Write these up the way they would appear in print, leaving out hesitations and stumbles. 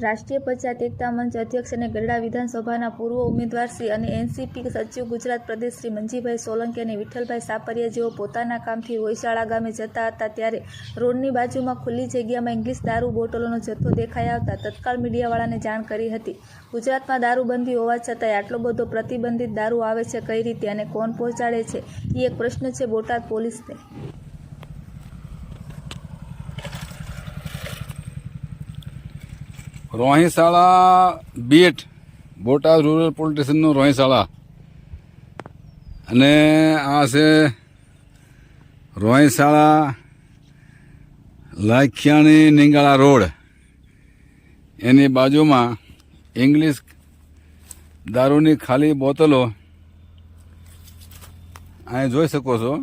રાષ્ટ્રીય પંચાયત એકતા મંચ અધ્યક્ષ અને ગઢડા વિધાનસભાના પૂર્વ ઉમેદવાર શ્રી અને એનસીપી સચિવ ગુજરાત પ્રદેશ શ્રી મંજીભાઈ સોલંકી અને વિઠ્ઠલભાઈ સાપરિયા જેઓ પોતાના કામથી હોયશાળા ગામે જતા હતા ત્યારે રોડની બાજુમાં ખુલ્લી જગ્યામાં ઇંગ્લિશ દારૂ બોટલોનો જથ્થો દેખાઈ આવતા તત્કાળ મીડિયાવાળાને જાણ કરી હતી। ગુજરાતમાં દારૂબંધી હોવા છતાંય આટલો બધો પ્રતિબંધિત દારૂ આવે છે કઈ રીતે અને કોણ પહોંચાડે છે એ એક પ્રશ્ન છે બોટાદ પોલીસને। રોહિશાળા બીટ બોટાદ રૂરલ પોલીસ સ્ટેશનનું રોહિશાળા અને આ છે રોહિશાળા લાખિયાણી નિંગાળા રોડ એની બાજુમાં ઇંગ્લિશ દારૂની ખાલી બોટલો અહીં જોઈ શકો છો।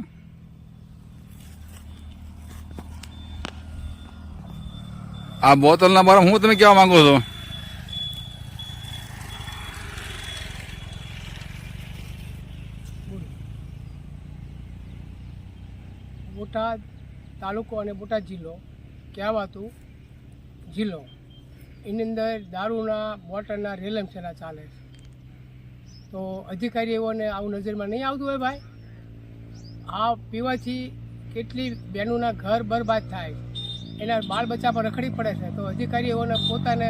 આ બોટલના બારામાં હું તમે કહેવા માંગો છો? બોટાદ તાલુકો અને બોટાદ જિલ્લો કહેવાતું જિલ્લો એની અંદર દારૂના બોટલના રેલમછેલા ચાલે છે, તો અધિકારીઓને આવું નજરમાં નહીં આવતું હોય ભાઈ। આ પીવાથી કેટલી બહેનોના ઘર બરબાદ થાય, એના બાળ બચ્ચા પર રખડી પડે છે, તો અધિકારીઓને પોતાને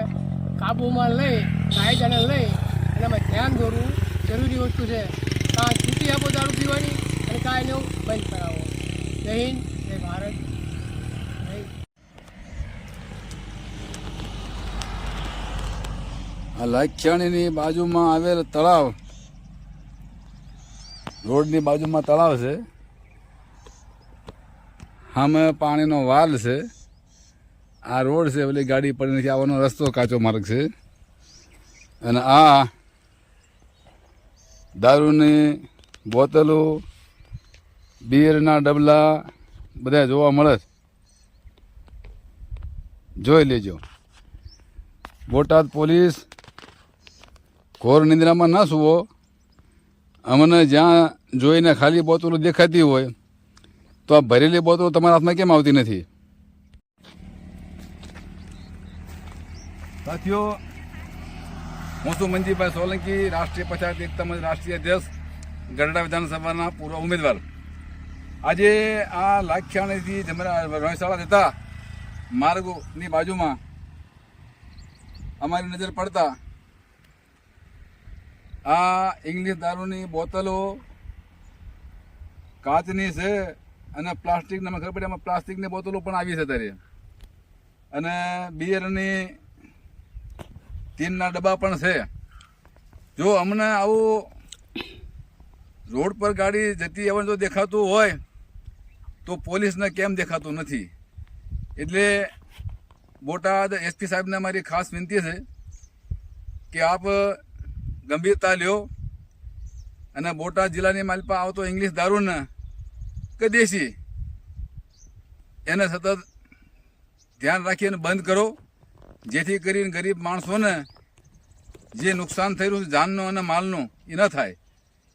કાબૂમાં લઈ કાયદાને લઈ એનામાં ધ્યાન દોરવું જરૂરી વસ્તુ છે। કાં છૂટી આપો દારૂ પીવાની અને કાં એને બંધ કરાવો। જય હિન્દ, જય ભારત, જય। આ લાખિયાણીની બાજુમાં આવેલ તળાવ, રોડની બાજુમાં તળાવ છે, સામે પાણીનો વાલ છે, આ રોડ છે, પેલી ગાડી પડી નથી આવવાનો રસ્તો કાચો માર્ગ છે અને આ દારૂની બોટલો બીયરના ડબલા બધા જોવા મળે છે, જોઈ લેજો। બોટાદ પોલીસ ઘોર નિંદ્રામાં ના સૂવો। અમને જ્યાં જોઈને ખાલી બોટલો દેખાતી હોય તો આ ભરેલી બોટલો તમારા હાથમાં કેમ આવતી નથી? સાથીઓ, હું છું મંજીભાઈ સોલંકી, રાષ્ટ્રીય પંચાયત એકતા મંચ રાષ્ટ્રીય અધ્યક્ષ, ગઢડા વિધાનસભાના પૂર્વ ઉમેદવાર। આજે આ લાખિયાણીથી રોહિશાળા જતા માર્ગની બાજુમાં અમારી નજર પડતા આ ઇંગ્લિશ દારૂની બોટલો કાચની છે અને પ્લાસ્ટિકની, અમે ખબર પડી એમાં પ્લાસ્ટિકની બોટલો પણ આવી છે ત્યારે, અને બિયરની ટીનના ડબ્બા પણ છે। જો અમને આવું રોડ પર ગાડી જતી અવર જો દેખાતું હોય તો પોલીસને કેમ દેખાતું નથી? એટલે બોટાદ એસપી સાહેબને મારી ખાસ વિનંતી છે કે આપ ગંભીરતા લ્યો અને બોટાદ જિલ્લાની માલપા આવતો ઇંગ્લિશ દારૂને કે દેશી એને સતત ધ્યાન રાખીને બંધ કરો, જેથી કરીને ગરીબ માણસોને જે નુકસાન થઈ રહ્યું છે જાનનું અને માલનું એ ન થાય।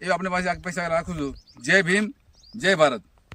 એ આપણે પાસે પૈસા રાખું છું। જય ભીમ, જય ભારત।